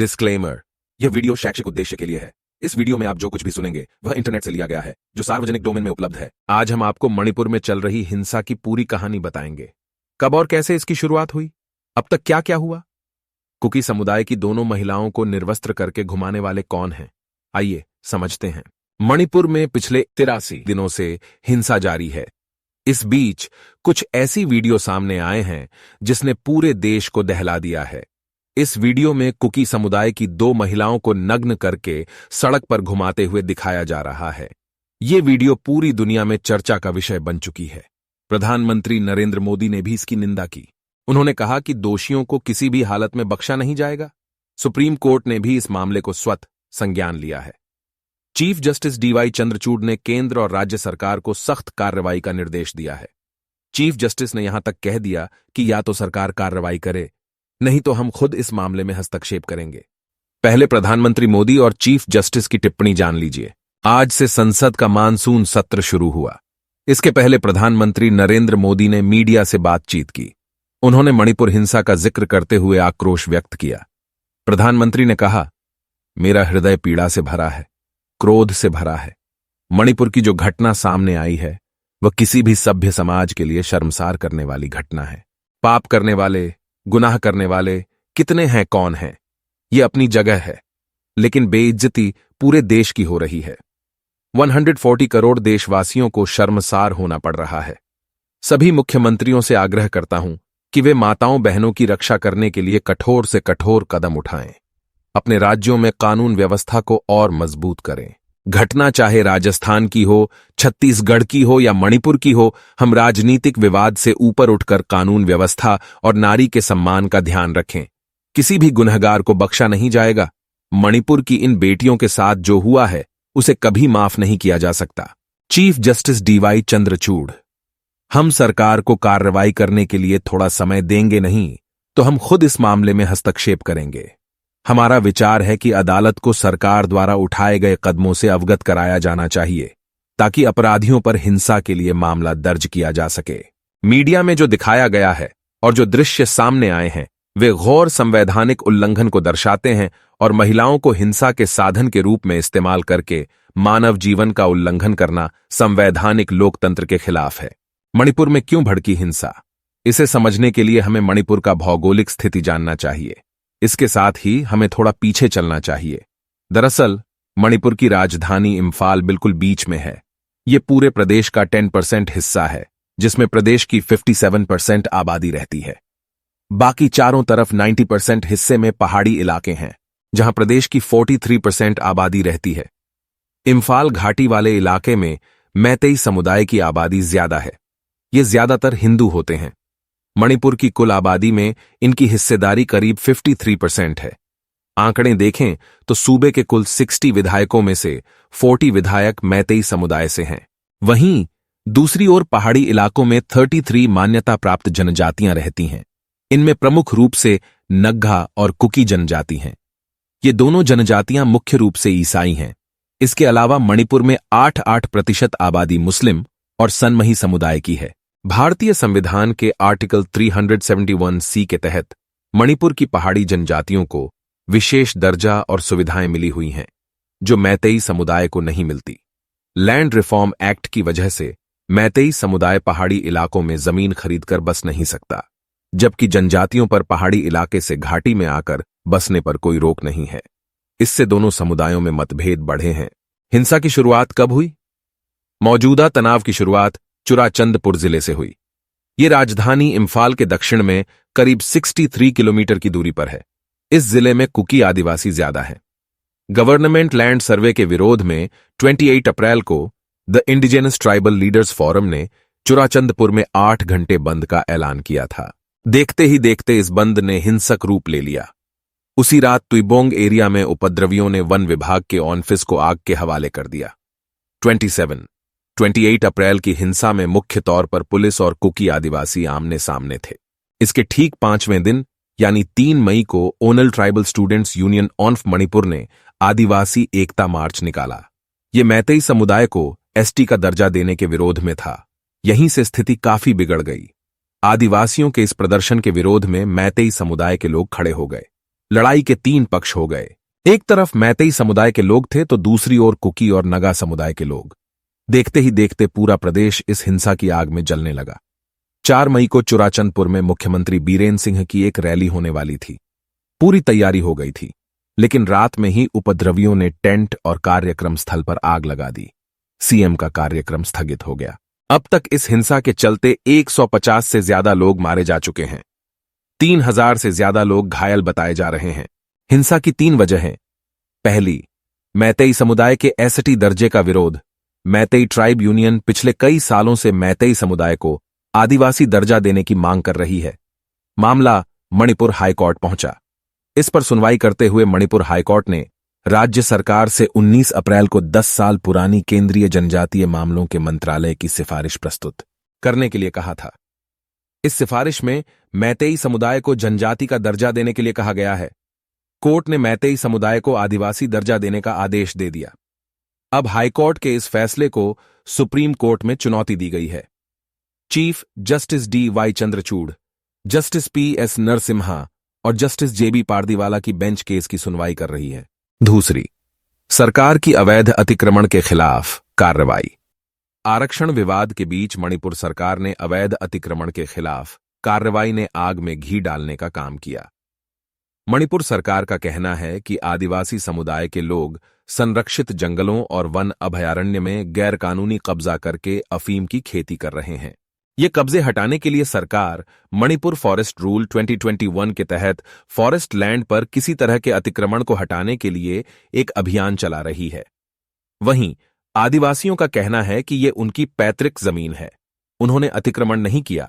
Disclaimer. यह video शैक्षिक उद्देश्य के लिए है। इस वीडियो में आप जो कुछ भी सुनेंगे वह इंटरनेट से लिया गया है, जो सार्वजनिक डोमेन में उपलब्ध है। आज हम आपको मणिपुर में चल रही हिंसा की पूरी कहानी बताएंगे। कब और कैसे इसकी शुरुआत हुई, अब तक क्या क्या हुआ, कुकी समुदाय की दोनों महिलाओं को निर्वस्त्र करके घुमाने वाले कौन हैं, आइए समझते हैं। मणिपुर में पिछले 83 दिनों से हिंसा जारी है। इस बीच कुछ ऐसी वीडियो सामने आए हैं जिसने पूरे देश को दहला दिया है। इस वीडियो में कुकी समुदाय की 2 महिलाओं को नग्न करके सड़क पर घुमाते हुए दिखाया जा रहा है। ये वीडियो पूरी दुनिया में चर्चा का विषय बन चुकी है। प्रधानमंत्री नरेंद्र मोदी ने भी इसकी निंदा की। उन्होंने कहा कि दोषियों को किसी भी हालत में बख्शा नहीं जाएगा। सुप्रीम कोर्ट ने भी इस मामले को स्वतः संज्ञान लिया है। चीफ जस्टिस डीवाई चंद्रचूड़ ने केंद्र और राज्य सरकार को सख्त कार्रवाई का निर्देश दिया है। चीफ जस्टिस ने यहां तक कह दिया कि या तो सरकार कार्रवाई करे, नहीं तो हम खुद इस मामले में हस्तक्षेप करेंगे। पहले प्रधानमंत्री मोदी और चीफ जस्टिस की टिप्पणी जान लीजिए। आज से संसद का मानसून सत्र शुरू हुआ। इसके पहले प्रधानमंत्री नरेंद्र मोदी ने मीडिया से बातचीत की। उन्होंने मणिपुर हिंसा का जिक्र करते हुए आक्रोश व्यक्त किया। प्रधानमंत्री ने कहा, मेरा हृदय पीड़ा से भरा है, क्रोध से भरा है। मणिपुर की जो घटना सामने आई है वह किसी भी सभ्य समाज के लिए शर्मसार करने वाली घटना है। पाप करने वाले, गुनाह करने वाले कितने हैं, कौन हैं, ये अपनी जगह है, लेकिन बेइज्जती पूरे देश की हो रही है। 140 करोड़ देशवासियों को शर्मसार होना पड़ रहा है। सभी मुख्यमंत्रियों से आग्रह करता हूं कि वे माताओं बहनों की रक्षा करने के लिए कठोर से कठोर कदम उठाएं। अपने राज्यों में कानून व्यवस्था को और मजबूत करें। घटना चाहे राजस्थान की हो, छत्तीसगढ़ की हो या मणिपुर की हो, हम राजनीतिक विवाद से ऊपर उठकर कानून व्यवस्था और नारी के सम्मान का ध्यान रखें। किसी भी गुनहगार को बख्शा नहीं जाएगा। मणिपुर की इन बेटियों के साथ जो हुआ है उसे कभी माफ नहीं किया जा सकता। चीफ जस्टिस डीवाई चंद्रचूड़, हम सरकार को कार्रवाई करने के लिए थोड़ा समय देंगे नहीं तो हम खुद इस मामले में हस्तक्षेप करेंगे। हमारा विचार है कि अदालत को सरकार द्वारा उठाए गए कदमों से अवगत कराया जाना चाहिए ताकि अपराधियों पर हिंसा के लिए मामला दर्ज किया जा सके। मीडिया में जो दिखाया गया है और जो दृश्य सामने आए हैं वे घोर संवैधानिक उल्लंघन को दर्शाते हैं और महिलाओं को हिंसा के साधन के रूप में इस्तेमाल करके मानव जीवन का उल्लंघन करना संवैधानिक लोकतंत्र के खिलाफ है। मणिपुर में क्यों भड़की हिंसा, इसे समझने के लिए हमें मणिपुर का भौगोलिक स्थिति जानना चाहिए। इसके साथ ही हमें थोड़ा पीछे चलना चाहिए। दरअसल मणिपुर की राजधानी इम्फाल बिल्कुल बीच में है। ये पूरे प्रदेश का 10% हिस्सा है, जिसमें प्रदेश की 57% आबादी रहती है। बाकी चारों तरफ 90% हिस्से में पहाड़ी इलाके हैं, जहां प्रदेश की 43% आबादी रहती है। इम्फाल घाटी वाले इलाके में मैतेई समुदाय की आबादी ज्यादा है। ये ज्यादातर हिंदू होते हैं। मणिपुर की कुल आबादी में इनकी हिस्सेदारी करीब 53% है। आंकड़े देखें तो सूबे के कुल 60 विधायकों में से 40 विधायक मैतेई समुदाय से हैं। वहीं दूसरी ओर पहाड़ी इलाकों में 33 मान्यता प्राप्त जनजातियां रहती हैं। इनमें प्रमुख रूप से नग्गा और कुकी जनजाति हैं। ये दोनों जनजातियां मुख्य रूप से ईसाई हैं। इसके अलावा मणिपुर में 8% आबादी मुस्लिम और सनमही समुदाय की है। भारतीय संविधान के आर्टिकल 371C के तहत मणिपुर की पहाड़ी जनजातियों को विशेष दर्जा और सुविधाएं मिली हुई हैं, जो मैतेई समुदाय को नहीं मिलती। लैंड रिफॉर्म एक्ट की वजह से मैतेई समुदाय पहाड़ी इलाकों में जमीन खरीदकर बस नहीं सकता, जबकि जनजातियों पर पहाड़ी इलाके से घाटी में आकर बसने पर कोई रोक नहीं है। इससे दोनों समुदायों में मतभेद बढ़े हैं। हिंसा की शुरुआत कब हुई? मौजूदा तनाव की शुरुआत चुराचंदपुर जिले से हुई। ये राजधानी इम्फाल के दक्षिण में करीब 63 किलोमीटर की दूरी पर है। इस जिले में कुकी आदिवासी ज्यादा है। गवर्नमेंट लैंड सर्वे के विरोध में 28 अप्रैल को the indigenous tribal leaders forum ने चुराचंदपुर में 8 घंटे बंद का ऐलान किया था। देखते ही देखते इस बंद ने हिंसक रूप ले लिया। उसी रात तुइबोंग एरिया में उपद्रवियों ने वन विभाग के ऑफिस को आग के हवाले कर दिया। 28 अप्रैल की हिंसा में मुख्य तौर पर पुलिस और कुकी आदिवासी आमने सामने थे। इसके ठीक 5वें दिन यानी 3 मई को ओनल tribal students union of Manipur ने आदिवासी एकता मार्च निकाला। ये मैतेई समुदाय को एसटी का दर्जा देने के विरोध में था। यहीं से स्थिति काफी बिगड़ गई। आदिवासियों के इस प्रदर्शन के विरोध में मैतेई समुदाय के लोग खड़े हो गए। लड़ाई के तीन पक्ष हो गए। एक तरफ मैतेई समुदाय के लोग थे तो दूसरी ओर कुकी और नगा समुदाय के लोग। देखते ही देखते पूरा प्रदेश इस हिंसा की आग में जलने लगा। 4 मई को चुराचंदपुर में मुख्यमंत्री बीरेन्द्र सिंह की एक रैली होने वाली थी। पूरी तैयारी हो गई थी, लेकिन रात में ही उपद्रवियों ने टेंट और कार्यक्रम स्थल पर आग लगा दी। सीएम का कार्यक्रम स्थगित हो गया। अब तक इस हिंसा के चलते 150 से ज्यादा लोग मारे जा चुके हैं। 3000 से ज्यादा लोग घायल बताए जा रहे हैं। हिंसा की 3 वजहें। पहली, मैतेई समुदाय के एसटी दर्जे का विरोध। मैतेई ट्राइब यूनियन पिछले कई सालों से मैतेई समुदाय को आदिवासी दर्जा देने की मांग कर रही है। मामला मणिपुर हाईकोर्ट पहुंचा। इस पर सुनवाई करते हुए मणिपुर हाईकोर्ट ने राज्य सरकार से 19 अप्रैल को 10 साल पुरानी केंद्रीय जनजातीय मामलों के मंत्रालय की सिफारिश प्रस्तुत करने के लिए कहा था। इस सिफारिश में मैतेई समुदाय को जनजाति का दर्जा देने के लिए कहा गया है। कोर्ट ने मैतेई समुदाय को आदिवासी दर्जा देने का आदेश दे दिया। अब हाईकोर्ट के इस फैसले को सुप्रीम कोर्ट में चुनौती दी गई है। Chief justice DY Chandrachud, justice PS Narasimha और जस्टिस JB पारदीवाला की बेंच केस की सुनवाई कर रही है। दूसरी, सरकार की अवैध अतिक्रमण के खिलाफ कार्रवाई। आरक्षण विवाद के बीच मणिपुर सरकार ने अवैध अतिक्रमण के खिलाफ कार्रवाई ने आग में घी डालने का काम किया। मणिपुर सरकार का कहना है कि आदिवासी समुदाय के लोग संरक्षित जंगलों और वन अभयारण्य में गैरकानूनी कब्जा करके अफीम की खेती कर रहे हैं। ये कब्जे हटाने के लिए सरकार मणिपुर फॉरेस्ट रूल 2021 के तहत फॉरेस्ट लैंड पर किसी तरह के अतिक्रमण को हटाने के लिए एक अभियान चला रही है। वहीं आदिवासियों का कहना है कि ये उनकी पैतृक जमीन है। उन्होंने अतिक्रमण नहीं किया,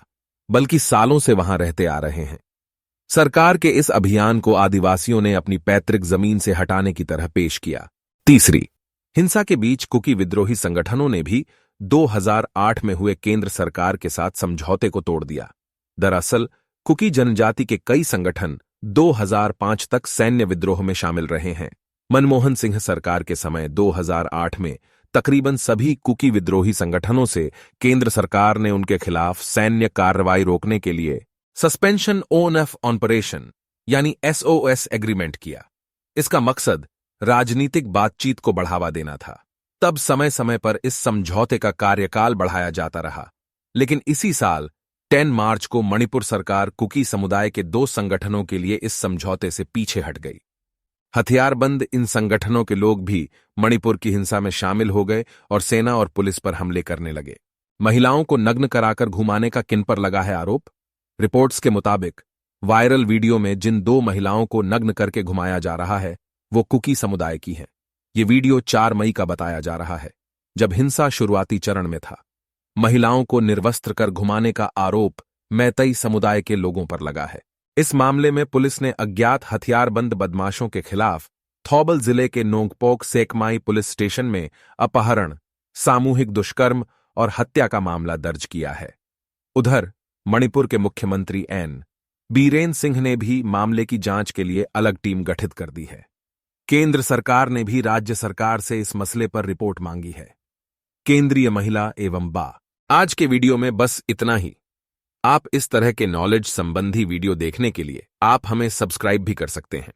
बल्कि सालों से वहां रहते आ रहे हैं। सरकार के इस अभियान को आदिवासियों ने अपनी पैतृक जमीन से हटाने की तरह पेश किया। तीसरी, हिंसा के बीच कुकी विद्रोही संगठनों ने भी 2008 में हुए केंद्र सरकार के साथ समझौते को तोड़ दिया। दरअसल कुकी जनजाति के कई संगठन 2005 तक सैन्य विद्रोह में शामिल रहे हैं। मनमोहन सिंह सरकार के समय 2008 में तकरीबन सभी कुकी विद्रोही संगठनों से केंद्र सरकार ने उनके खिलाफ सैन्य कार्रवाई रोकने के लिए सस्पेंशन ऑफ ऑपरेशन यानी SOS एग्रीमेंट किया। इसका मकसद राजनीतिक बातचीत को बढ़ावा देना था। तब समय समय पर इस समझौते का कार्यकाल बढ़ाया जाता रहा, लेकिन इसी साल 10 मार्च को मणिपुर सरकार कुकी समुदाय के 2 संगठनों के लिए इस समझौते से पीछे हट गई। हथियारबंद इन संगठनों के लोग भी मणिपुर की हिंसा में शामिल हो गए और सेना और पुलिस पर हमले करने लगे। महिलाओं को नग्न कराकर घुमाने का किन पर लगा है आरोप? रिपोर्ट्स के मुताबिक वायरल वीडियो में जिन 2 महिलाओं को नग्न करके घुमाया जा रहा है वो कुकी समुदाय की हैं। ये वीडियो 4 मई का बताया जा रहा है, जब हिंसा शुरुआती चरण में था। महिलाओं को निर्वस्त्र कर घुमाने का आरोप मैतेई समुदाय के लोगों पर लगा है। इस मामले में पुलिस ने अज्ञात हथियारबंद बदमाशों के खिलाफ थौबल जिले के नोंगपोक सेकमाई पुलिस स्टेशन में अपहरण, सामूहिक दुष्कर्म और हत्या का मामला दर्ज किया है। उधर मणिपुर के मुख्यमंत्री एन बीरेन सिंह ने भी मामले की जांच के लिए अलग टीम गठित कर दी है। केंद्र सरकार ने भी राज्य सरकार से इस मसले पर रिपोर्ट मांगी है। केंद्रीय महिला एवं बा। आज के वीडियो में बस इतना ही। आप इस तरह के नॉलेज संबंधी वीडियो देखने के लिए आप हमें सब्सक्राइब भी कर सकते हैं।